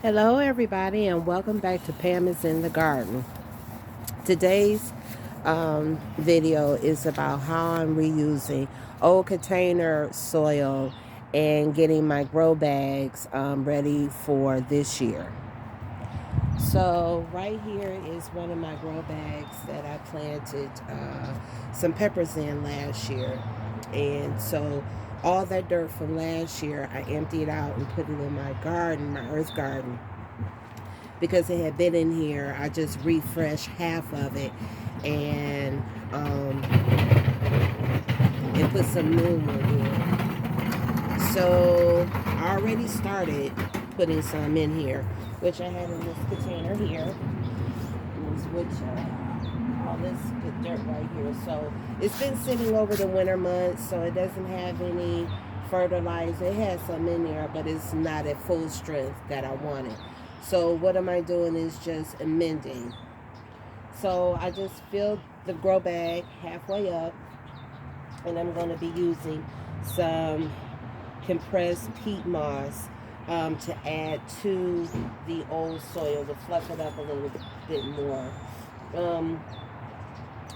Hello everybody and welcome back to Pam is in the Garden. Today's video is about how I'm reusing old container soil and getting my grow bags ready for this year. So right here is one of my grow bags that I planted some peppers in last year. And so all that dirt from last year I emptied out and put it in my garden, my earth garden, because it had been in here. I just refreshed half of it and put some new in here. So I already started putting some in here, which I had in this container here, which all this good dirt right here. So it's been sitting over the winter months, so it doesn't have any fertilizer. It has some in there, but it's not at full strength that I wanted. So what am I doing is just amending. So I just filled the grow bag halfway up, and I'm going to be using some compressed peat moss to add to the old soil to fluff it up a little bit more.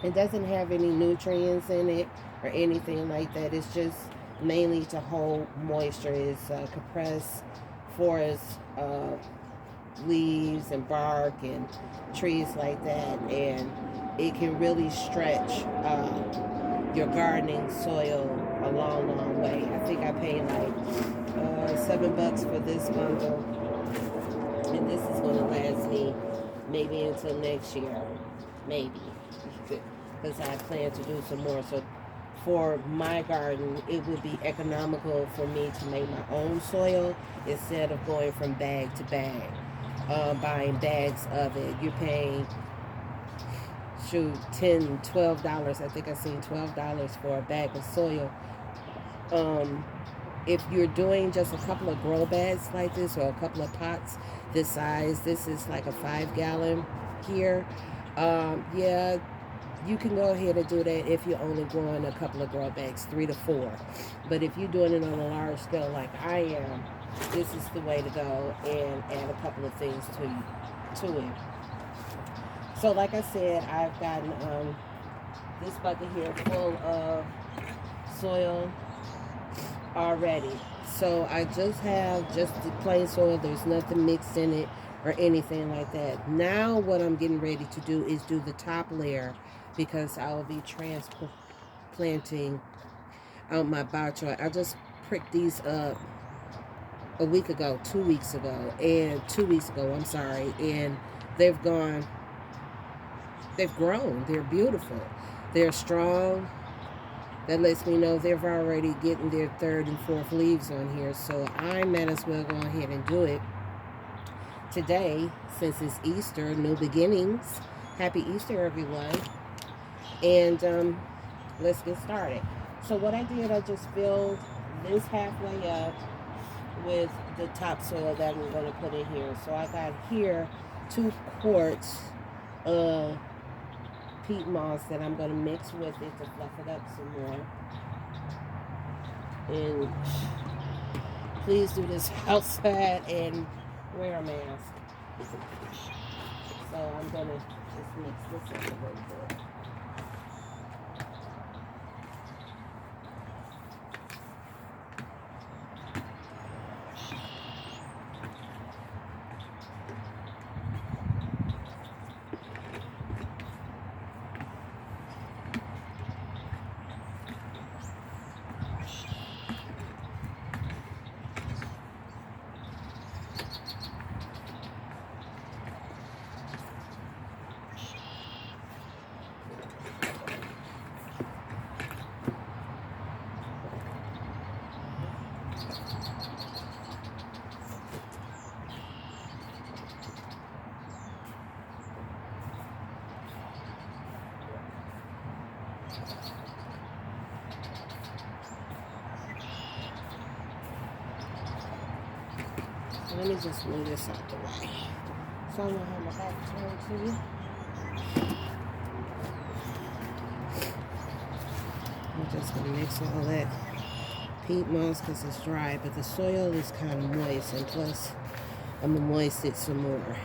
It doesn't have any nutrients in it or anything like that. It's just mainly to hold moisture. It's compressed forest leaves and bark and trees like that, and it can really stretch your gardening soil a long way. I think I paid like $7 for this bundle, and this is going to last me maybe until next year, maybe, because I plan to do some more. So for my garden, it would be economical for me to make my own soil instead of going from bag to bag, buying bags of it. You're paying, shoot, $10, $12. I think I seen $12 for a bag of soil. If you're doing just a couple of grow bags like this, or a couple of pots this size, this is like a 5-gallon here. Yeah, you can go ahead and do that if you're only growing a couple of grow bags, 3 to 4. But if you're doing it on a large scale like I am, this is the way to go, and add a couple of things to it. So like I said, I've gotten this bucket here full of soil already. So I just have just the plain soil. There's nothing mixed in it or anything like that. Now what I'm getting ready to do is do the top layer, because I will be transplanting out my biochar. I just pricked these up a week ago, 2 weeks ago, and 2 weeks ago, I'm sorry, and they've grown. They're beautiful. They're strong. That lets me know they're already getting their third and fourth leaves on here. So I might as well go ahead and do it today, since it's Easter, new beginnings. Happy Easter, everyone. And let's get started. So what I did, I just filled this halfway up with the topsoil that I'm going to put in here. So I got here 2 quarts of peat moss that I'm going to mix with it to fluff it up some more. And please do this outside and wear a mask. So I'm going to just mix this up a little bit. Let me just move this out the way, so I'm going to have my back turned to you. I'm just going to mix all that peat moss because it's dry, but the soil is kind of moist, and plus I'm going to moisten it some more.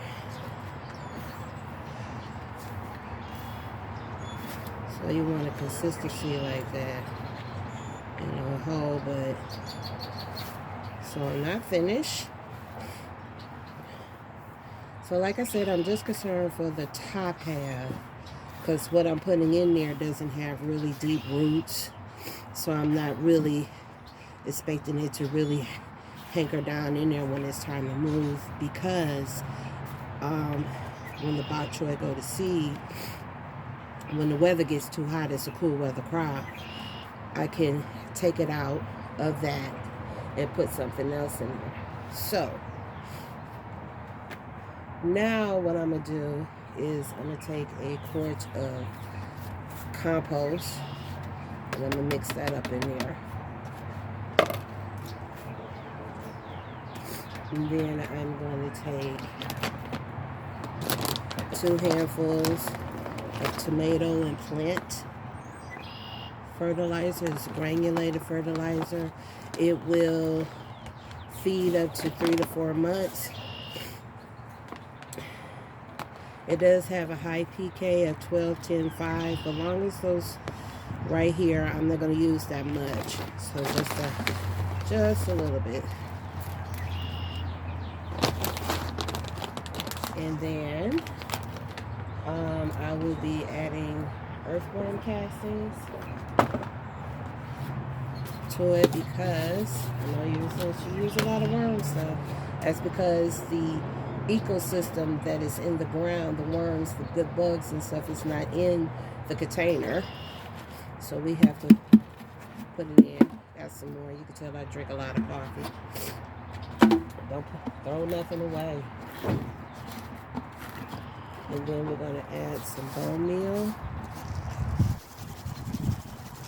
So you want a consistency like that. You know, whole, but... So I'm not finished. So like I said, I'm just concerned for the top half, because what I'm putting in there doesn't have really deep roots. So I'm not really expecting it to really hanker down in there when it's time to move, because when the bok choy go to seed, when the weather gets too hot, it's a cool weather crop, I can take it out of that and put something else in there. So now what I'm going to do is I'm going to take a quart of compost and I'm going to mix that up in there. And then I'm going to take 2 handfuls of tomato and plant fertilizer. It's granulated fertilizer. It will feed up to 3 to 4 months. It does have a high pK of 12, 10, 5. As long as those right here, I'm not going to use that much. So just a little bit. And then I will be adding earthworm castings to it, because I know you use a lot of worm stuff. That's because the ecosystem that is in the ground, the worms, the good bugs and stuff, is not in the container. So we have to put it in. Add some more. You can tell I drink a lot of coffee. Don't throw nothing away. And then we're going to add some bone meal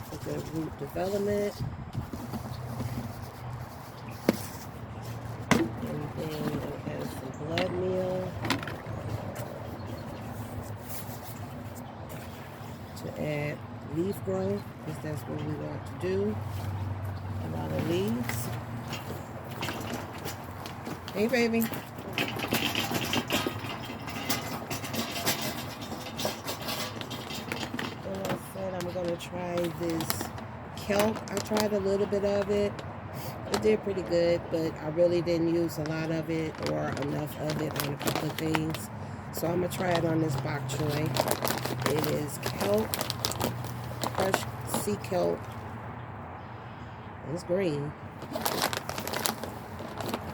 for good root development. And then we're going to add some blood meal to add leaf growth, because that's what we want to do. A lot of leaves. Hey, baby. I'm going to try this kelp. I tried a little bit of it. It did pretty good, but I really didn't use a lot of it or enough of it on a couple of things. So I'm going to try it on this bok choy. It is kelp, crushed sea kelp. It's green.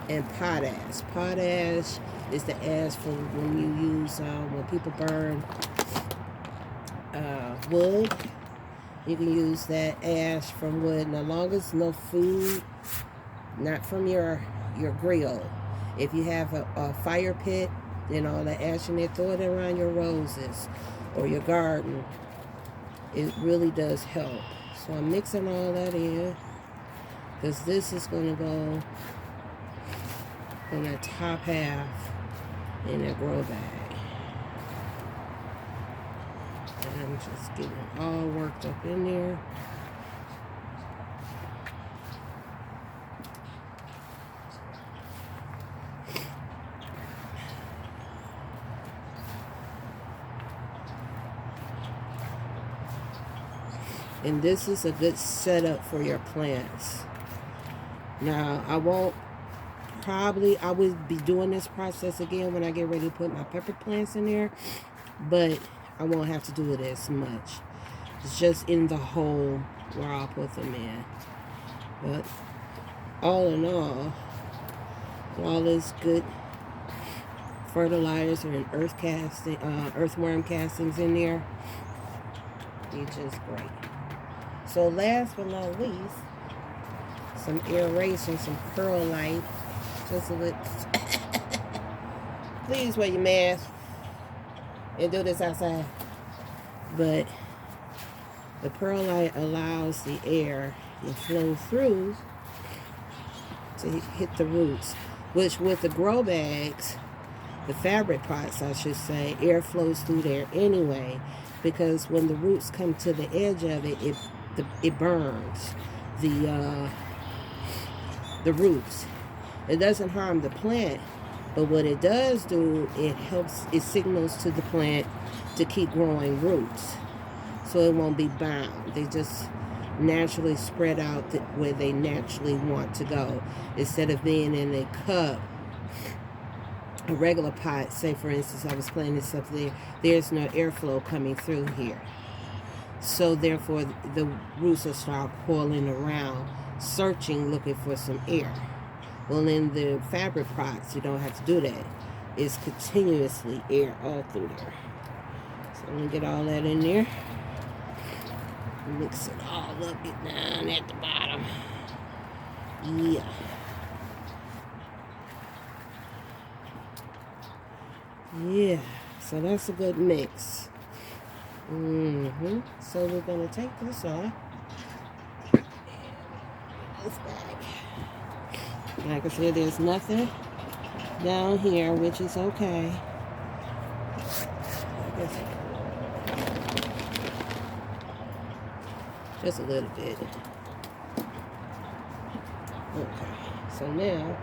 And potash. Potash is the ash for when you use, when people burn wood. You can use that ash from wood. And as long as no food, not from your grill. If you have a fire pit, then all the ash in there, throw it around your roses or your garden. It really does help. So I'm mixing all that in, because this is going to go on the top half in that grow bag. And I'm just getting it all worked up in there. And this is a good setup for your plants. Now, I would be doing this process again when I get ready to put my pepper plants in there, but I won't have to do it as much. It's just in the hole where I'll put them in. But all in all this good fertilizer and earthworm castings in there, it's just great. So last but not least, some aeration, some perlite. Just a little. Please wear your mask and do this outside. But the perlite allows the air to flow through to hit the roots, which with the grow bags, the fabric pots I should say, air flows through there anyway, because when the roots come to the edge of it, it burns the roots. It doesn't harm the plant, But what it does do, it signals to the plant to keep growing roots. So it won't be bound. They just naturally spread out where they naturally want to go. Instead of being in a cup, a regular pot, say for instance, I was planting this up there, there's no airflow coming through here. So therefore, the roots will start coiling around, searching, looking for some air. Well, in the fabric pots, you don't have to do that. It's continuously air all through there. So I'm going to get all that in there. Mix it all up, get down at the bottom. Yeah. Yeah, so that's a good mix. So we're going to take this off. This back. Like I said, there's nothing down here, which is okay. Just a little bit. Okay, so now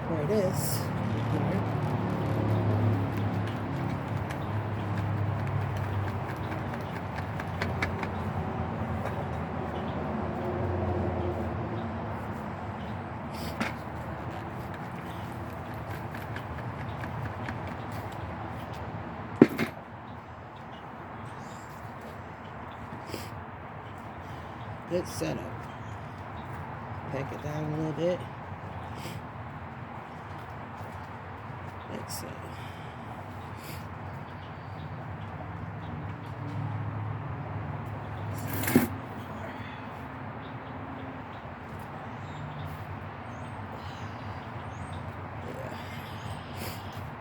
pour this here. Good setup. Pack it down a little bit. Like so.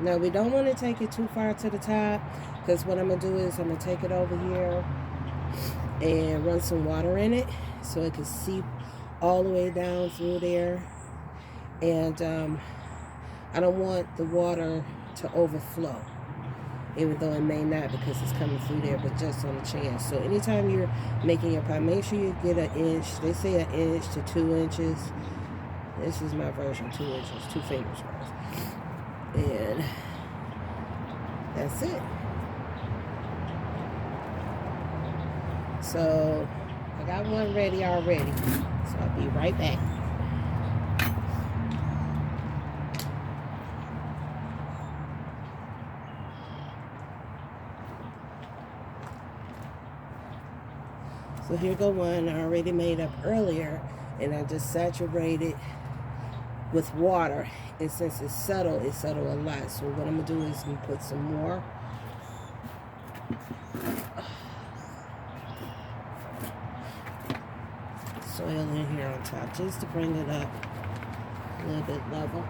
Now we don't want to take it too far to the top, because what I'm going to do is I'm going to take it over here and run some water in it so it can seep all the way down through there. And I don't want the water to overflow, even though it may not because it's coming through there, but just on the chance. So anytime you're making your pot, make sure you get 1 inch. They say 1 inch to 2 inches. This is my version, 2 inches, 2 fingers worth. And that's it. So I got one ready already. So I'll be right back. So here go one I already made up earlier, and I just saturated with water. And since it's subtle a lot. So what I'm gonna do is I'm gonna put some more. Soil in here on top just to bring it up a little bit level.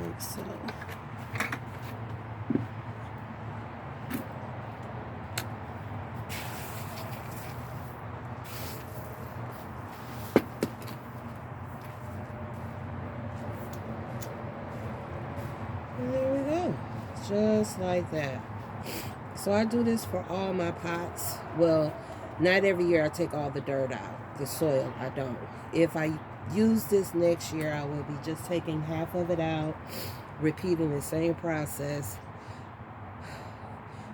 Like so. And there we go. Just like that. So I do this for all my pots. Well, not every year I take all the dirt out. The soil, I don't. If I use this next year, I will be just taking half of it out, repeating the same process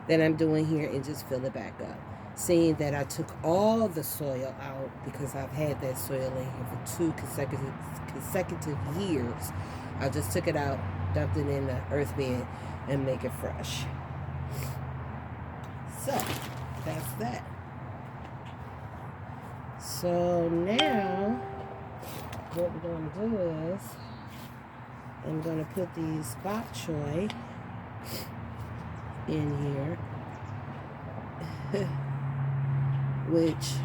that I'm doing here, and just fill it back up. Seeing that I took all the soil out because I've had that soil in here for 2 consecutive years. I just took it out, dumped it in the earth bed, and make it fresh. So that's that. So now what we're going to do is I'm going to put these bok choy in here, which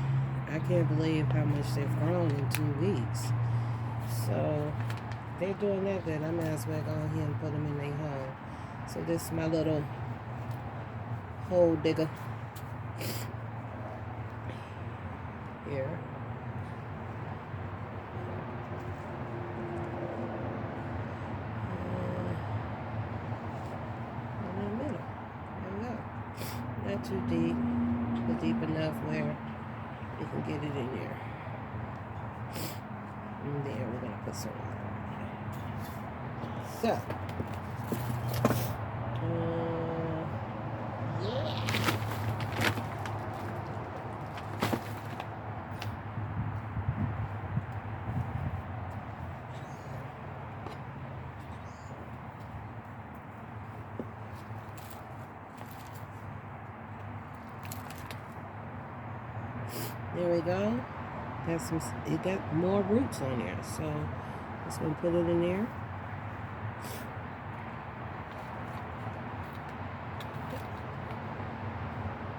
I can't believe how much they've grown in 2 weeks. So they're doing that good. I might as well go ahead and put them in their hole. So this is my little hole digger here. In the middle. There we go. Not too deep, but deep enough where we can get it in there. And there, we're going to put some water. So, yeah. There we go. It got more roots on there, so just gonna put it in there.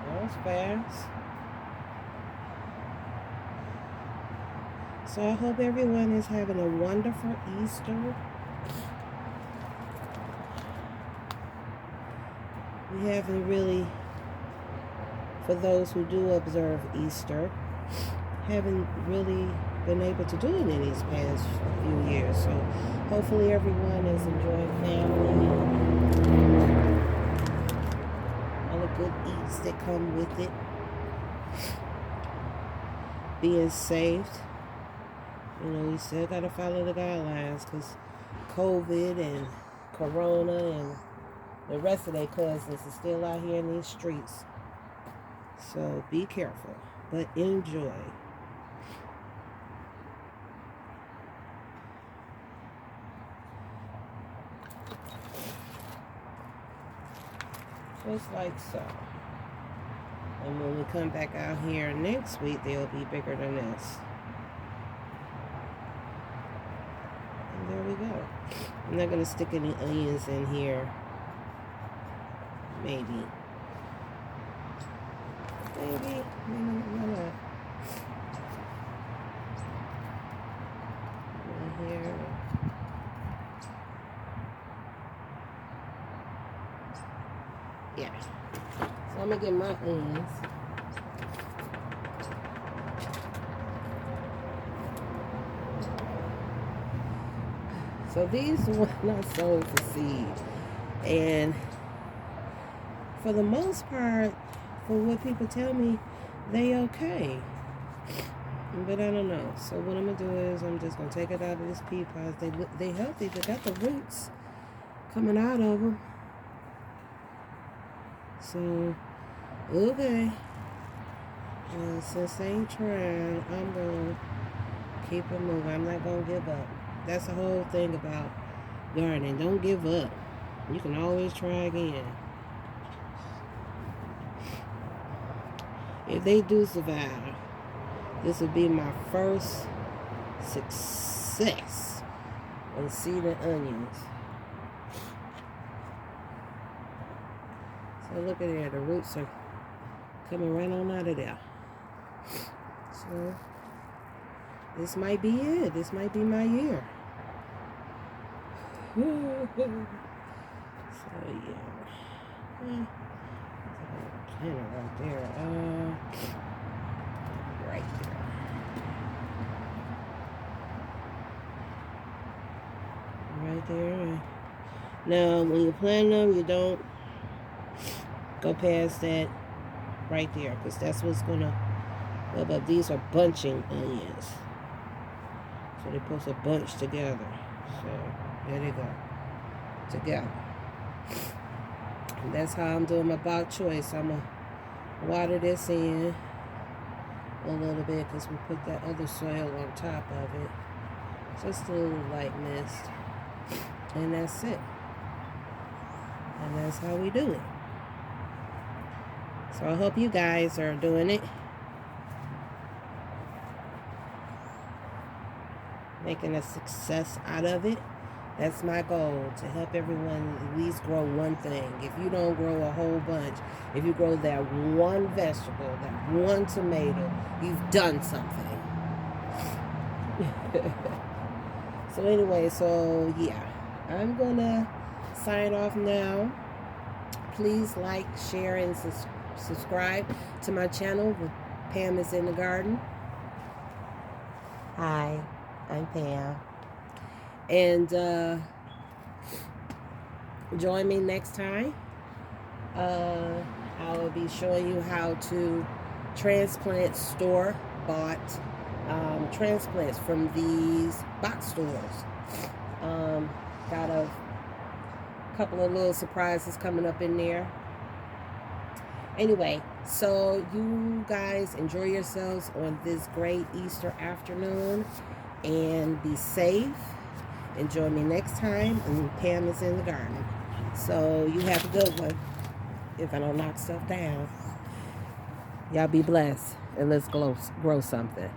That was fast. So I hope everyone is having a wonderful Easter. We haven't really, for those who do observe Easter, haven't really been able to do it in these past few years. So hopefully everyone is enjoying family and all the good eats that come with it. Being safe. You know, we still got to follow the guidelines because COVID and Corona and the rest of their cousins are still out here in these streets. So be careful, but enjoy. Just like so. And when we come back out here next week, they'll be bigger than this. And there we go. I'm not going to stick any onions in here. Maybe not. Right here. Yeah. So I'm gonna get my onions. So these were not sold for seed, and for the most part, for what people tell me, they okay. But I don't know. So what I'm gonna do is I'm just gonna take it out of this pea pod. They healthy. They got the roots coming out of them. So okay. Since they ain't trying, I'm gonna keep it moving. I'm not gonna give up. That's the whole thing about gardening. Don't give up. You can always try again. If they do survive, this will be my first success on seeding onions. So look at there, the roots are coming right on out of there. So this might be it. This might be my year. So yeah. Planter right there. Right there. Right there. Now, when you plant them, you don't go past that right there, because that's what's gonna go up. These are bunching onions, so they're supposed to bunch together. So there they go, together. And that's how I'm doing my bok choice. I'm gonna water this in a little bit because we put that other soil on top of it. Just a little light mist, and that's it. And that's how we do it. So I hope you guys are doing it. Making a success out of it. That's my goal, to help everyone at least grow one thing. If you don't grow a whole bunch, if you grow that one vegetable, that one tomato, you've done something. So anyway, so yeah, I'm gonna sign off now. Please like, share, and subscribe to my channel. Pam is in the garden. Hi, I'm Pam. And join me next time. I will be showing you how to transplant store-bought transplants from these box stores. Got a couple of little surprises coming up in there. Anyway, so you guys enjoy yourselves on this great Easter afternoon and be safe. Enjoy me next time, and Pam is in the garden. So you have a good one. If I don't knock stuff down, y'all be blessed, and let's grow something.